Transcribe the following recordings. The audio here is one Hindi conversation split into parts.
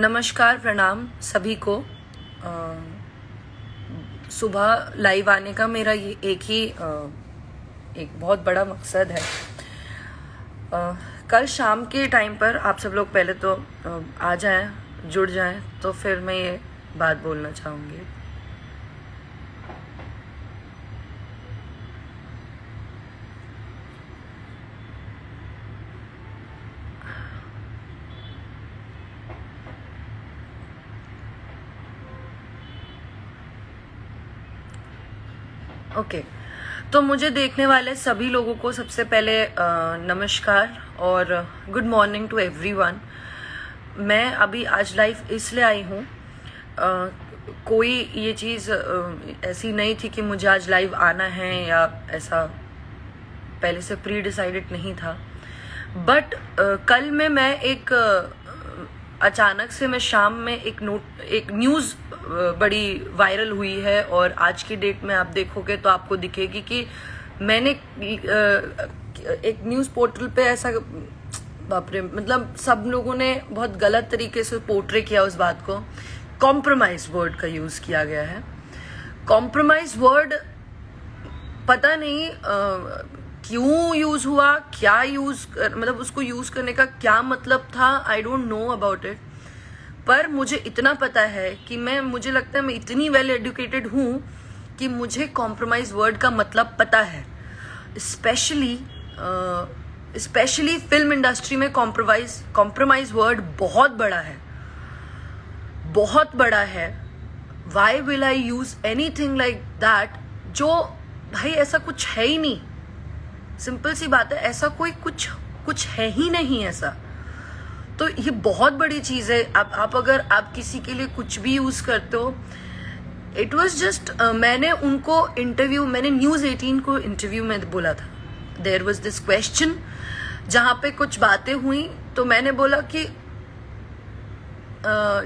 नमस्कार, प्रणाम सभी को। सुबह लाइव आने का मेरा ये एक बहुत बड़ा मकसद है। कल शाम के टाइम पर आप सब लोग पहले तो आ जाएं, जुड़ जाएं, तो फिर मैं ये बात बोलना चाहूँगी। ओके, तो मुझे देखने वाले सभी लोगों को सबसे पहले नमस्कार और गुड मॉर्निंग टू एवरीवन। मैं अभी आज लाइव इसलिए आई हूँ, कोई ये चीज़ ऐसी नहीं थी कि मुझे आज लाइव आना है या ऐसा पहले से प्री डिसाइडेड नहीं था। बट कल में मैं एक अचानक से मैं शाम में एक न्यूज़ बड़ी वायरल हुई है और आज की डेट में आप देखोगे तो आपको दिखेगी कि मैंने एक न्यूज़ पोर्टल पे ऐसा, बाप रे, मतलब सब लोगों ने बहुत गलत तरीके से पोर्ट्रे किया उस बात को। कॉम्प्रोमाइज वर्ड का यूज़ किया गया है। कॉम्प्रोमाइज वर्ड पता नहीं क्यों यूज हुआ, क्या मतलब उसको यूज करने का क्या मतलब था, I don't know about it. पर मुझे इतना पता है कि मुझे लगता है मैं इतनी वेल एजुकेटेड हूँ कि मुझे कॉम्प्रोमाइज वर्ड का मतलब पता है। स्पेशली फिल्म इंडस्ट्री में कॉम्प्रोमाइज वर्ड बहुत बड़ा है, बहुत बड़ा है। Why will I use anything like that? जो भाई ऐसा कुछ है ही नहीं। सिंपल सी बात है, ऐसा कोई कुछ है ही नहीं ऐसा। तो ये बहुत बड़ी चीज है। आप अगर आप किसी के लिए कुछ भी यूज करते हो, इट वाज जस्ट मैंने न्यूज़ 18 को इंटरव्यू में बोला था। देयर वाज दिस क्वेश्चन जहां पे कुछ बातें हुई, तो मैंने बोला कि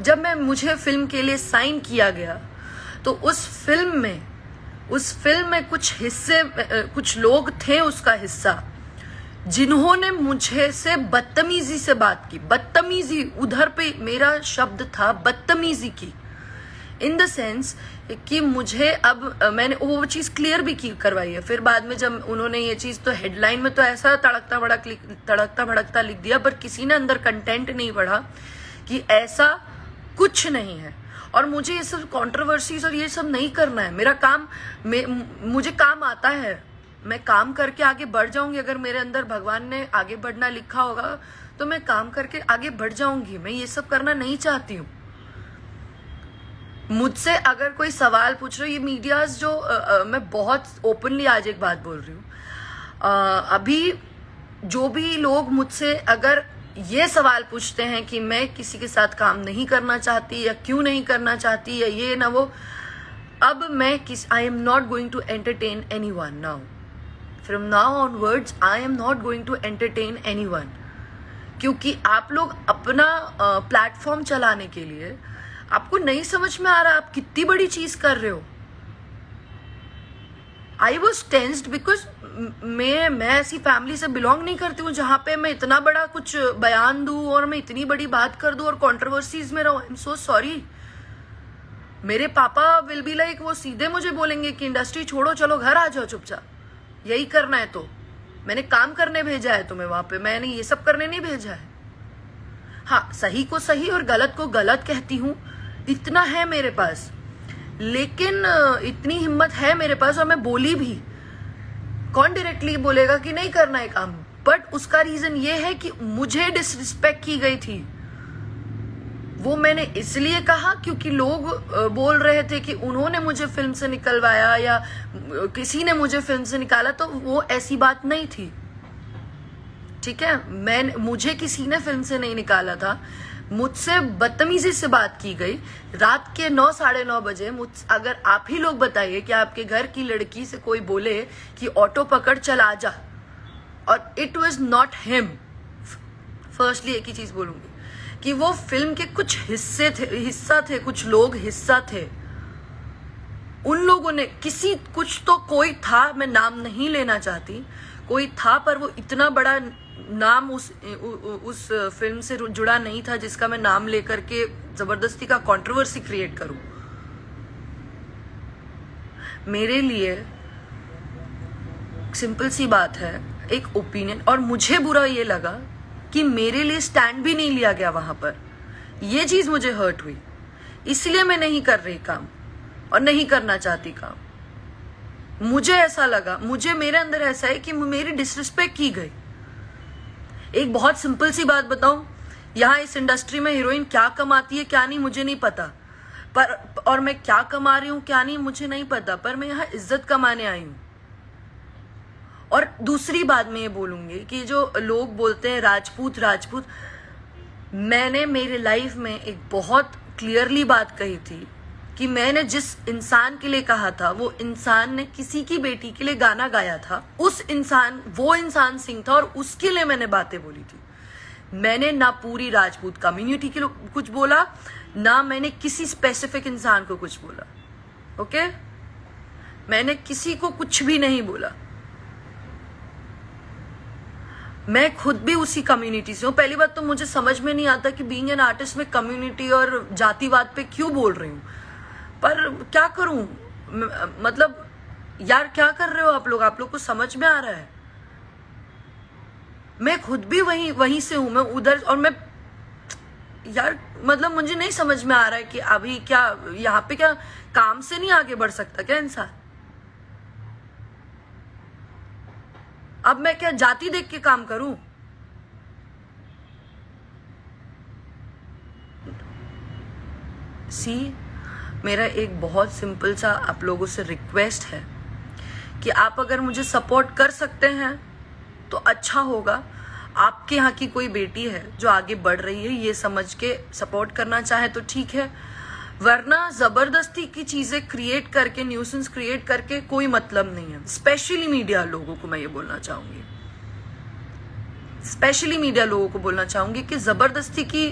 जब मुझे फिल्म के लिए साइन किया गया तो उस फिल्म में कुछ लोग थे उसका हिस्सा, जिन्होंने मुझे से बदतमीजी से बात की। बदतमीजी, उधर पे मेरा शब्द था बदतमीजी की, इन द सेंस कि मुझे अब मैंने वो चीज क्लियर भी करवाई है। फिर बाद में जब उन्होंने ये चीज, तो हेडलाइन में तो ऐसा तड़कता भड़कता लिख दिया, पर किसी ने अंदर कंटेंट नहीं पढ़ा कि ऐसा कुछ नहीं है। और मुझे ये सब कंट्रोवर्सीज और ये सब नहीं करना है। मेरा काम, मुझे काम आता है, मैं काम करके आगे बढ़ जाऊंगी। अगर मेरे अंदर भगवान ने आगे बढ़ना लिखा होगा तो मैं काम करके आगे बढ़ जाऊंगी। मैं ये सब करना नहीं चाहती हूँ। मुझसे अगर कोई सवाल पूछ रहे हो, ये मीडियाज जो मैं बहुत ओपनली आज एक बात बोल रही हूँ, अभी जो भी लोग मुझसे अगर ये सवाल पूछते हैं कि मैं किसी के साथ काम नहीं करना चाहती या क्यों नहीं करना चाहती या ये ना वो, अब I am not going to entertain anyone now. From now onwards I am not going to entertain anyone, क्योंकि आप लोग अपना प्लेटफॉर्म चलाने के लिए, आपको नहीं समझ में आ रहा आप कितनी बड़ी चीज कर रहे हो। आई वॉज टेंस्ड बिकॉज मैं ऐसी फैमिली से बिलोंग नहीं करती हूँ जहां पे मैं इतना बड़ा कुछ बयान दूं और मैं इतनी बड़ी बात कर दूं और कंट्रोवर्सीज में रहूं। I am so sorry. मेरे पापा विल बी लाइक, वो सीधे मुझे बोलेंगे कि इंडस्ट्री छोड़ो, चलो घर आ जाओ चुपचाप, यही करना है तो। मैंने काम करने भेजा है तुम्हें वहां पे, मैंने ये सब करने नहीं भेजा है। हाँ, सही को सही और गलत को गलत कहती हूँ, इतना है मेरे पास। लेकिन इतनी हिम्मत है मेरे पास, और मैं बोली भी। कौन डायरेक्टली बोलेगा कि नहीं करना है काम? बट उसका रीजन ये है कि मुझे डिसरिस्पेक्ट की गई थी। वो मैंने इसलिए कहा क्योंकि लोग बोल रहे थे कि उन्होंने मुझे फिल्म से निकलवाया या किसी ने मुझे फिल्म से निकाला, तो वो ऐसी बात नहीं थी। ठीक है, मुझे किसी ने फिल्म से नहीं निकाला था। मुझसे बदतमीजी से बात की गई रात के 9, साढ़े 9 बजे। अगर आप ही लोग बताइए कि आपके घर की लड़की से कोई बोले कि ऑटो पकड़ चल आ जा, और it was not him. Firstly एक ही चीज बोलूंगी कि वो फिल्म के कुछ हिस्सा थे, कुछ लोग हिस्सा थे। उन लोगों ने कुछ तो कोई था, मैं नाम नहीं लेना चाहती, कोई था, पर वो इतना बड़ा नाम उस फिल्म से जुड़ा नहीं था जिसका मैं नाम लेकर के जबरदस्ती का कंट्रोवर्सी क्रिएट करूं। मेरे लिए सिंपल सी बात है, एक ओपिनियन, और मुझे बुरा ये लगा कि मेरे लिए स्टैंड भी नहीं लिया गया वहां पर। ये चीज मुझे हर्ट हुई, इसलिए मैं नहीं कर रही काम और नहीं करना चाहती काम। मुझे ऐसा लगा, मेरे अंदर ऐसा है कि मेरी डिसरिस्पेक्ट की गई। एक बहुत सिंपल सी बात बताऊं, यहाँ इस इंडस्ट्री में हीरोइन क्या कमाती है क्या नहीं मुझे नहीं पता, पर और मैं क्या कमा रही हूं क्या नहीं मुझे नहीं पता, पर मैं यहाँ इज्जत कमाने आई हूं। और दूसरी बात मैं ये बोलूंगी कि जो लोग बोलते हैं राजपूत राजपूत, मैंने मेरे लाइफ में एक बहुत क्लियरली बात कही थी कि मैंने जिस इंसान के लिए कहा था, वो इंसान ने किसी की बेटी के लिए गाना गाया था। वो इंसान सिंह था और उसके लिए मैंने बातें बोली थी। मैंने ना पूरी राजपूत कम्युनिटी के लिए कुछ बोला, ना मैंने किसी स्पेसिफिक इंसान को कुछ बोला। ओके, मैंने किसी को कुछ भी नहीं बोला। मैं खुद भी उसी कम्युनिटी से हूं। पहली बात तो मुझे समझ में नहीं आता कि बीइंग एन आर्टिस्ट में कम्युनिटी और जातिवाद पे क्यों बोल रही हूं, पर क्या करूं, मतलब यार क्या कर रहे हो आप लोग को समझ में आ रहा है? मैं खुद भी वहीं से हूं, मैं उधर, और मैं यार मतलब मुझे नहीं समझ में आ रहा है कि अभी क्या यहाँ पे क्या काम से नहीं आगे बढ़ सकता क्या इंसान? अब मैं क्या जाति देख के काम करूं? मेरा एक बहुत सिंपल सा आप लोगों से रिक्वेस्ट है कि आप अगर मुझे सपोर्ट कर सकते हैं तो अच्छा होगा। आपके यहाँ की कोई बेटी है जो आगे बढ़ रही है, ये समझ के सपोर्ट करना चाहे तो ठीक है, वरना जबरदस्ती की चीजें क्रिएट करके, न्यूसेंस क्रिएट करके कोई मतलब नहीं है। स्पेशली मीडिया लोगों को मैं ये बोलना चाहूंगी, कि जबरदस्ती की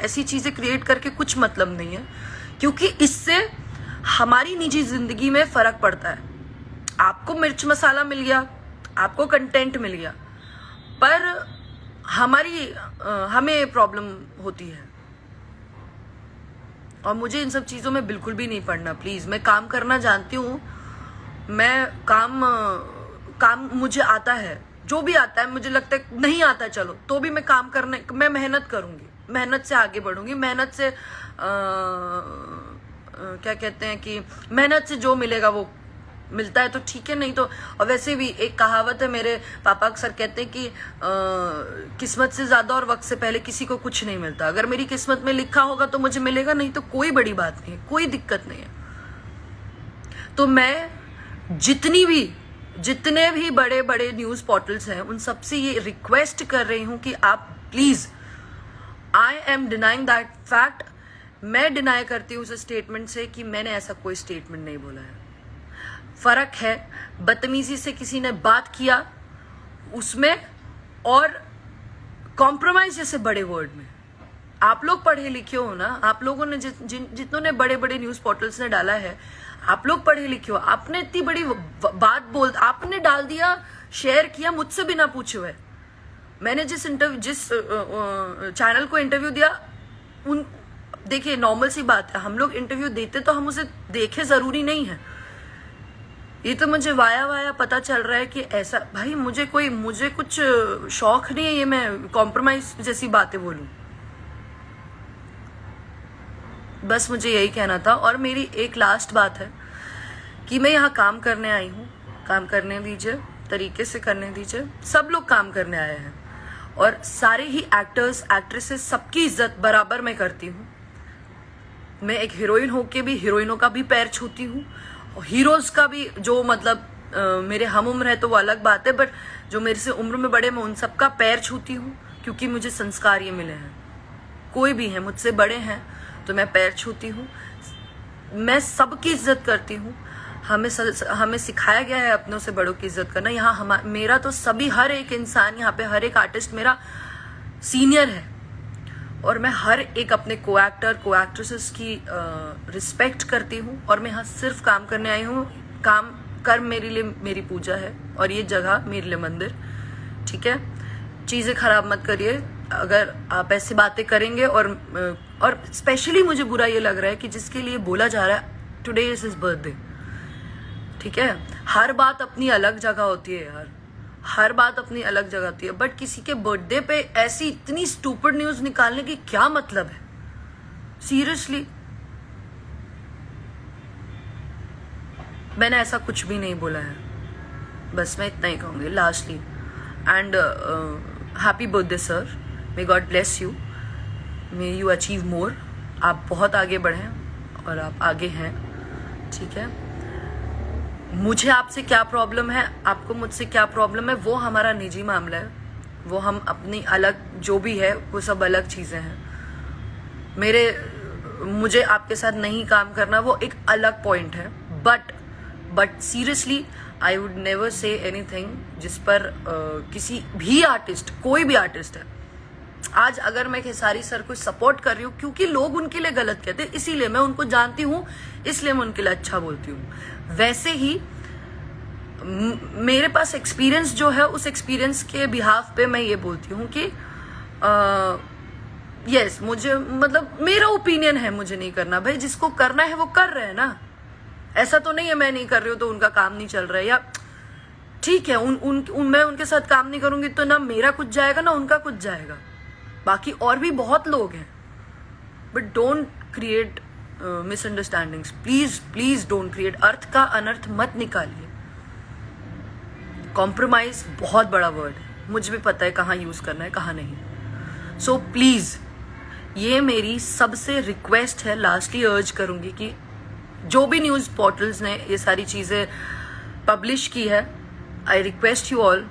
ऐसी चीजें क्रिएट करके कुछ मतलब नहीं है, क्योंकि इससे हमारी निजी जिंदगी में फर्क पड़ता है। आपको मिर्च मसाला मिल गया, आपको कंटेंट मिल गया, पर हमें प्रॉब्लम होती है। और मुझे इन सब चीजों में बिल्कुल भी नहीं पड़ना। प्लीज, मैं काम करना जानती हूँ, मैं काम मुझे आता है, जो भी आता है। मुझे लगता है नहीं आता चलो तो भी मैं मेहनत करूंगी, मेहनत से आगे बढ़ूंगी, मेहनत से क्या कहते हैं कि मेहनत से जो मिलेगा वो मिलता है तो ठीक है, नहीं तो। और वैसे भी एक कहावत है, मेरे पापा अक्सर कहते हैं कि किस्मत से ज्यादा और वक्त से पहले किसी को कुछ नहीं मिलता। अगर मेरी किस्मत में लिखा होगा तो मुझे मिलेगा, नहीं तो कोई बड़ी बात नहीं है, कोई दिक्कत नहीं है। तो मैं जितने भी बड़े बड़े न्यूज पोर्टल्स हैं उन सबसे ये रिक्वेस्ट कर रही हूं कि आप please, I am denying that fact, मैं डिनाई करती हूँ उस स्टेटमेंट से कि मैंने ऐसा कोई स्टेटमेंट नहीं बोला है। फर्क है बदतमीजी से किसी ने बात किया उसमें, और कॉम्प्रोमाइज जैसे बड़े वर्ड में। आप लोग पढ़े लिखे हो ना, आप लोगों ने जितनों ने बड़े बड़े न्यूज पोर्टल्स ने डाला है, आप लोग पढ़े लिखे हो। आपने इतनी बड़ी बात आपने डाल दिया, शेयर किया मुझसे बिना पूछे हुए। मैंने जिस चैनल को इंटरव्यू दिया, देखिए नॉर्मल सी बात है, हम लोग इंटरव्यू देते तो हम उसे देखे जरूरी नहीं है। ये तो मुझे वाया पता चल रहा है कि ऐसा, भाई मुझे कुछ शौक नहीं है ये मैं कॉम्प्रोमाइज जैसी बातें बोलूं। बस मुझे यही कहना था। और मेरी एक लास्ट बात है कि मैं यहाँ काम करने आई हूँ, काम करने दीजिए, तरीके से करने दीजिए। सब लोग काम करने आए हैं और सारे ही एक्टर्स एक्ट्रेसेस सबकी इज्जत बराबर मैं करती हूँ। मैं एक हीरोइन होके भी हीरोइनों का भी पैर छूती हूँ, हीरोज का भी, जो मतलब मेरे हम उम्र है तो वो अलग बात है, बट जो मेरे से उम्र में बड़े मैं उन सबका पैर छूती हूँ, क्योंकि मुझे संस्कार ये मिले हैं। कोई भी है मुझसे बड़े हैं तो मैं पैर छूती हूँ, मैं सबकी इज्जत करती हूँ। हमें सिखाया गया है अपनों से बड़ों की इज्जत करना। यहाँ मेरा तो हर एक इंसान, यहाँ पे हर एक आर्टिस्ट मेरा सीनियर है, और मैं हर एक अपने को एक्टर को एक्ट्रेसेस की रिस्पेक्ट करती हूँ, और मैं यहाँ सिर्फ काम करने आई हूँ। काम कर्म मेरे लिए मेरी पूजा है, और ये जगह मेरे लिए मंदिर, ठीक है। चीज़ें खराब मत करिए अगर आप ऐसी बातें करेंगे। और स्पेशली मुझे बुरा ये लग रहा है कि जिसके लिए बोला जा रहा है टुडे इज हिज बर्थडे, ठीक है। हर बात अपनी अलग जगह होती है यार, हर बात अपनी अलग जगह होती है, बट किसी के बर्थडे पे ऐसी इतनी स्टूपिड न्यूज निकालने की क्या मतलब है? सीरियसली, मैंने ऐसा कुछ भी नहीं बोला है, बस मैं इतना ही कहूंगी lastly. And happy birthday sir, may God bless you, may you achieve more. आप बहुत आगे बढ़ें और आप आगे हैं, ठीक है। मुझे आपसे क्या प्रॉब्लम है, आपको मुझसे क्या प्रॉब्लम है, वो हमारा निजी मामला है, वो हम अपनी अलग जो भी है वो सब अलग चीजें हैं। मुझे आपके साथ नहीं काम करना वो एक अलग पॉइंट है, but seriously I would never say anything जिस पर किसी भी आर्टिस्ट, कोई भी आर्टिस्ट है, आज अगर मैं खेसारी सर को सपोर्ट कर रही हूँ क्योंकि लोग उनके लिए गलत कहते हैं, इसीलिए मैं उनको जानती हूँ, इसलिए मैं उनके लिए अच्छा बोलती हूँ। वैसे ही मेरे पास एक्सपीरियंस जो है, उस एक्सपीरियंस के बिहाफ पे मैं ये बोलती हूँ कि यस, मुझे मतलब मेरा ओपिनियन है, मुझे नहीं करना। भाई जिसको करना है वो कर रहे हैं ना, ऐसा तो नहीं है मैं नहीं कर रही हूँ तो उनका काम नहीं चल रहा है, या ठीक है मैं उनके साथ काम नहीं करूंगी तो ना मेरा कुछ जाएगा ना उनका कुछ जाएगा। बाकी और भी बहुत लोग हैं, but don't create misunderstandings, please don't create. अर्थ का अनर्थ मत निकालिए। कॉम्प्रोमाइज बहुत बड़ा वर्ड है, मुझे भी पता है कहाँ यूज करना है कहाँ नहीं। सो प्लीज, ये मेरी सबसे रिक्वेस्ट है, लास्टली अर्ज करूंगी कि जो भी न्यूज पोर्टल्स ने ये सारी चीजें पब्लिश की है, आई रिक्वेस्ट यू ऑल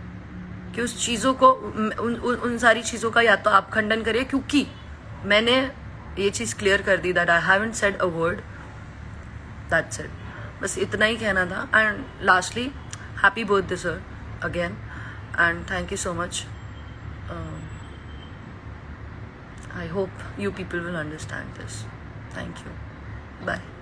कि उस चीजों को, उन सारी चीजों का या तो आप खंडन करिए, क्योंकि मैंने ये चीज क्लियर कर दी that I haven't said a word, that's it. बस इतना ही कहना था। And lastly, happy birthday sir again, and thank you so much. I hope you people will understand this. Thank you. Bye.